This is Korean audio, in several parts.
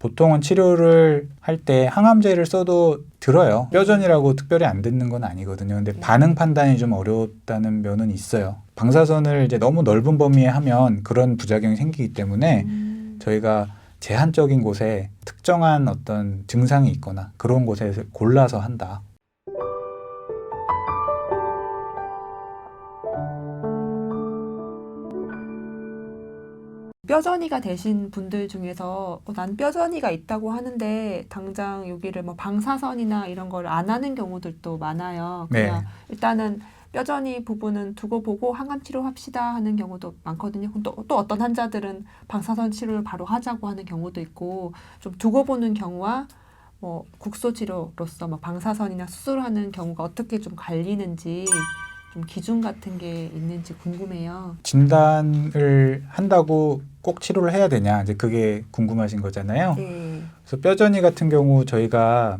보통은 치료를 할 때 항암제를 써도 들어요. 뼈전이라고 특별히 안 듣는 건 아니거든요. 근데 반응 판단이 좀 어렵다는 면은 있어요. 방사선을 이제 너무 넓은 범위에 하면 그런 부작용이 생기기 때문에 저희가 제한적인 곳에 특정한 어떤 증상이 있거나 그런 곳에 골라서 한다. 뼈전이가 되신 분들 중에서 난 뼈전이가 있다고 하는데 당장 여기를 뭐 방사선이나 이런 걸 안 하는 경우들도 많아요. 그냥 네. 일단은 뼈전이 부분은 두고 보고 항암 치료합시다 하는 경우도 많거든요. 또 어떤 환자들은 방사선 치료를 바로 하자고 하는 경우도 있고 좀 두고 보는 경우와 뭐 국소 치료로서 뭐 방사선이나 수술하는 경우가 어떻게 좀 갈리는지 좀 기준 같은 게 있는지 궁금해요. 진단을 한다고 꼭 치료를 해야 되냐, 이제 그게 궁금하신 거잖아요. 네. 그래서 뼈전이 같은 경우 저희가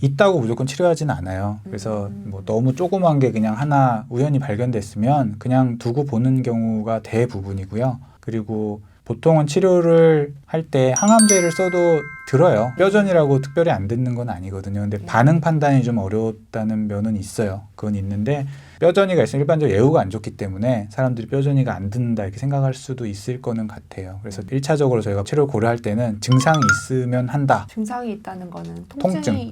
있다고 무조건 치료하지는 않아요. 그래서 뭐 너무 조그만 게 그냥 하나 우연히 발견됐으면 그냥 두고 보는 경우가 대부분이고요. 그리고 보통은 치료를 할 때 항암제를 써도 들어요. 뼈전이라고 특별히 안 듣는 건 아니거든요. 근데 반응 판단이 좀 어렵다는 면은 있어요. 그건 있는데 뼈전이가 있으면 일반적으로 예후가 안 좋기 때문에 사람들이 뼈전이가 안 듣는다 이렇게 생각할 수도 있을 거는 같아요. 그래서 1차적으로 저희가 치료를 고려할 때는 증상이 있으면 한다. 증상이 있다는 거는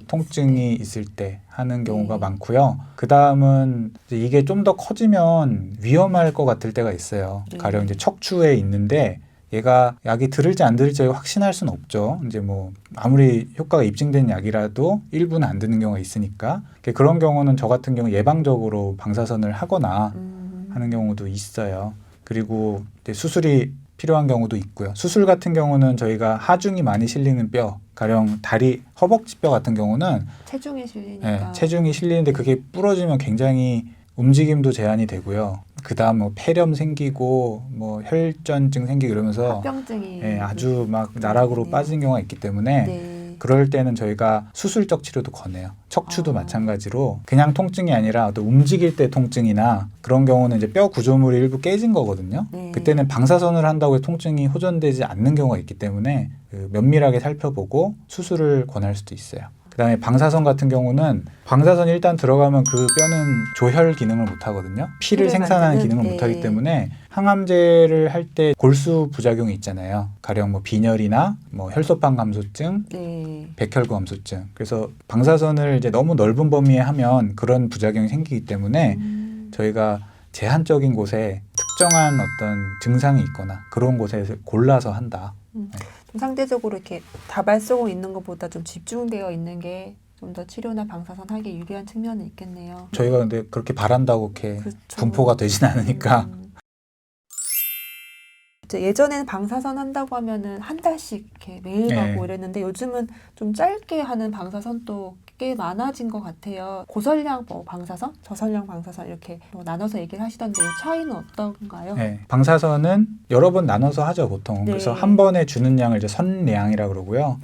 통증이 있을 때 하는 경우가 많고요. 그 다음은 이게 좀 더 커지면 위험할 것 같을 때가 있어요. 가령 이제 척추에 있는데 얘가 약이 들을지 안 들을지 확신할 수는 없죠. 이제 뭐 아무리 효과가 입증된 약이라도 일부는 안 드는 경우가 있으니까 그런 경우는 저 같은 경우 예방적으로 방사선을 하거나 하는 경우도 있어요. 그리고 이제 수술이 필요한 경우도 있고요. 수술 같은 경우는 저희가 하중이 많이 실리는 뼈, 가령 다리, 허벅지 뼈 같은 경우는 체중이 실리니까 체중이 실리는데 그게 부러지면 굉장히 움직임도 제한이 되고요. 그다음 뭐 폐렴 생기고 뭐 혈전증 생기고 이러면서 합병증이 아주 막 나락으로 빠진 경우가 있기 때문에 그럴 때는 저희가 수술적 치료도 권해요. 척추도 마찬가지로 그냥 통증이 아니라 또 움직일 때 통증이나 그런 경우는 이제 뼈 구조물이 일부 깨진 거거든요. 그때는 방사선을 한다고 해서 통증이 호전되지 않는 경우가 있기 때문에 면밀하게 살펴보고 수술을 권할 수도 있어요. 그다음에 방사선 같은 경우는 방사선이 일단 들어가면 그 뼈는 조혈 기능을 못 하거든요. 피를 생산하는 기능을 못 하기 때문에 항암제를 할 때 골수 부작용이 있잖아요. 가령 뭐 빈혈이나 뭐 혈소판 감소증, 백혈구 감소증. 그래서 방사선을 이제 너무 넓은 범위에 하면 그런 부작용이 생기기 때문에 저희가 제한적인 곳에 특정한 어떤 증상이 있거나 그런 곳에 골라서 한다. 좀 상대적으로 이렇게 다발 쏘고 있는 것보다 좀 집중되어 있는 게 좀 더 치료나 방사선 하기에 유리한 측면은 있겠네요. 저희가 근데 그렇게 바란다고 이렇게 그렇죠. 분포가 되진 않으니까. 예전에는 방사선 한다고 하면은 한 달씩 이렇게 매일 가고 이랬는데 요즘은 좀 짧게 하는 방사선도 꽤 많아진 것 같아요. 고설량 방사선, 저설량 방사선 이렇게 나눠서 얘기를 하시던데 이 차이는 어떤가요? 네, 방사선은 여러 번 나눠서 하죠 보통. 그래서 한 번에 주는 양을 이제 선량이라고 그러고요.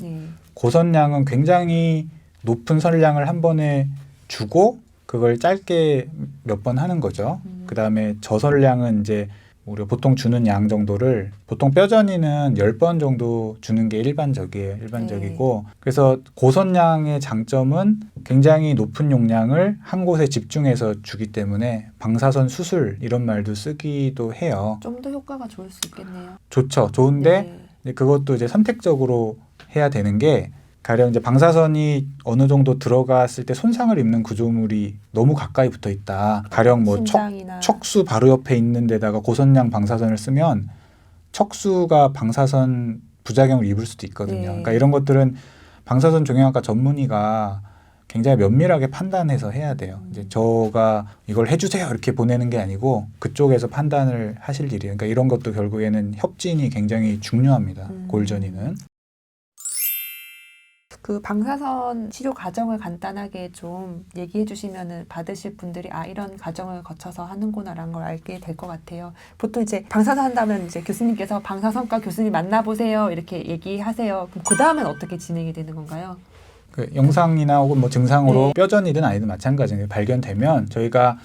고선량은 굉장히 높은 선량을 한 번에 주고 그걸 짧게 몇 번 하는 거죠. 그 다음에 저선량은 이제 우리가 보통 주는 양 정도를 보통 뼈전이는 10번 정도 주는 게 일반적이고 그래서 고선량의 장점은 굉장히 높은 용량을 한 곳에 집중해서 주기 때문에 방사선 수술 이런 말도 쓰기도 해요. 좀 더 효과가 좋을 수 있겠네요. 좋죠. 좋은데 그것도 이제 선택적으로 해야 되는 게 가령 이제 방사선이 어느 정도 들어갔을 때 손상을 입는 구조물이 너무 가까이 붙어 있다. 가령 뭐 척수 바로 옆에 있는 데다가 고선량 방사선을 쓰면 척수가 방사선 부작용을 입을 수도 있거든요. 그러니까 이런 것들은 방사선 종양학과 전문의가 굉장히 면밀하게 판단해서 해야 돼요. 이제 저가 이걸 해주세요 이렇게 보내는 게 아니고 그쪽에서 판단을 하실 일이에요. 그러니까 이런 것도 결국에는 협진이 굉장히 중요합니다. 골전이는. 그 방사선 치료 과정을 간단하게 좀 얘기해 주시면은 받으실 분들이 이런 과정을 거쳐서 하는구나라는 걸 알게 될 것 같아요. 보통 이제 방사선 한다면 이제 교수님께서 방사선과 교수님 만나보세요 이렇게 얘기하세요. 그럼 그 다음엔 어떻게 진행이 되는 건가요? 그 영상이나 혹은 뭐 증상으로 뼈전이든 아니든 마찬가지예요. 발견되면 저희가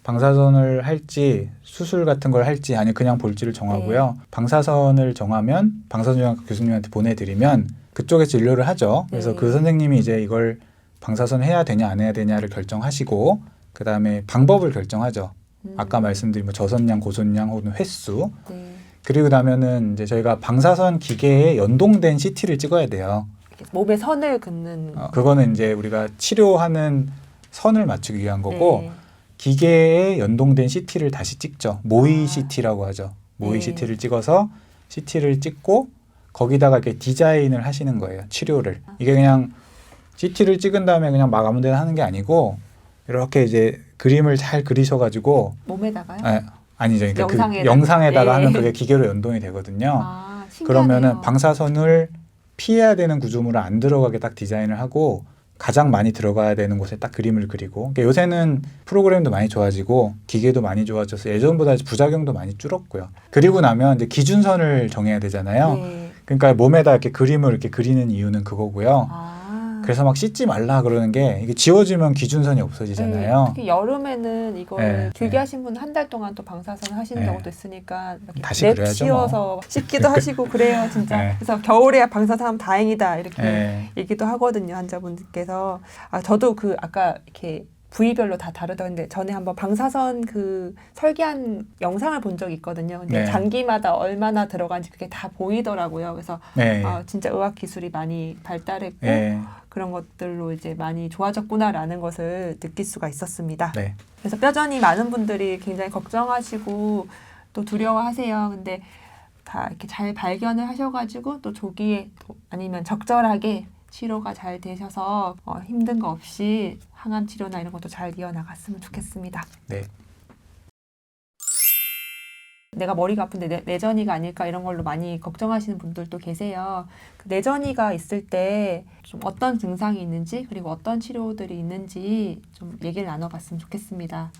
방사선을 할지 수술 같은 걸 할지 아니 그냥 볼지를 정하고요. 방사선을 정하면 방사선종양과 교수님한테 보내드리면 그쪽에 진료를 하죠. 그래서 네. 그 선생님이 이제 이걸 방사선 해야 되냐 안 해야 되냐를 결정하시고 그 다음에 방법을 결정하죠. 아까 말씀드린 뭐 저선량, 고선량 혹은 횟수. 네. 그리고 나면은 이제 저희가 방사선 기계에 연동된 CT를 찍어야 돼요. 몸에 선을 긋는 그거는 이제 우리가 치료하는 선을 맞추기 위한 거고 네. 기계에 연동된 CT를 다시 찍죠. 모의 아. CT라고 하죠. 모의 네. CT를 찍어서 CT를 찍고 거기다가 이렇게 디자인을 하시는 거예요. 치료를. 이게 그냥 CT를 찍은 다음에 그냥 막 아무 데나 하는 게 아니고 이렇게 이제 그림을 잘 그리셔가지고 몸에다가요? 아니죠. 그러니까 영상에다가. 그 영상에다가 네. 하면 그게 기계로 연동이 되거든요. 아, 신기하네요. 그러면은 방사선을 피해야 되는 구조물을 안 들어가게 딱 디자인을 하고 가장 많이 들어가야 되는 곳에 딱 그림을 그리고 그러니까 요새는 프로그램도 많이 좋아지고 기계도 많이 좋아져서 예전보다 부작용도 많이 줄었고요. 그리고 나면 이제 기준선을 정해야 되잖아요. 네. 그러니까 몸에다 이렇게 그림을 이렇게 그리는 이유는 그거고요. 아. 그래서 막 씻지 말라 그러는 게 이게 지워지면 기준선이 네, 없어지잖아요. 특히 여름에는 이걸 네, 길게 네. 하신 분은 한 달 동안 또 방사선 하시는 네. 경우도 있으니까 이렇게 다시 랩 그래야죠, 씌워서 씻기도 하시고 그래요, 진짜. 네. 그래서 겨울에야 방사선하면 다행이다 이렇게 네. 얘기도 하거든요, 환자분들께서. 저도 그 아까 이렇게 부위별로 다 다르던데 전에 한번 방사선 그 설계한 영상을 본 적이 있거든요. 근데 네. 장기마다 얼마나 들어간지 그게 다 보이더라고요. 그래서 네. 진짜 의학 기술이 많이 발달했고 네. 그런 것들로 이제 많이 좋아졌구나라는 것을 느낄 수가 있었습니다. 네. 그래서 뼈전이 많은 분들이 굉장히 걱정하시고 또 두려워하세요. 근데 다 이렇게 잘 발견을 하셔가지고 또 조기에 또 아니면 적절하게 치료가 잘 되셔서 힘든 거 없이 항암 치료나 이런 것도 잘 이어나갔으면 좋겠습니다. 네. 내가 머리가 아픈데 뇌전이가 아닐까 이런 걸로 많이 걱정하시는 분들도 계세요. 그 뇌전이가 있을 때 좀 어떤 증상이 있는지 그리고 어떤 치료들이 있는지 좀 얘기를 나눠봤으면 좋겠습니다.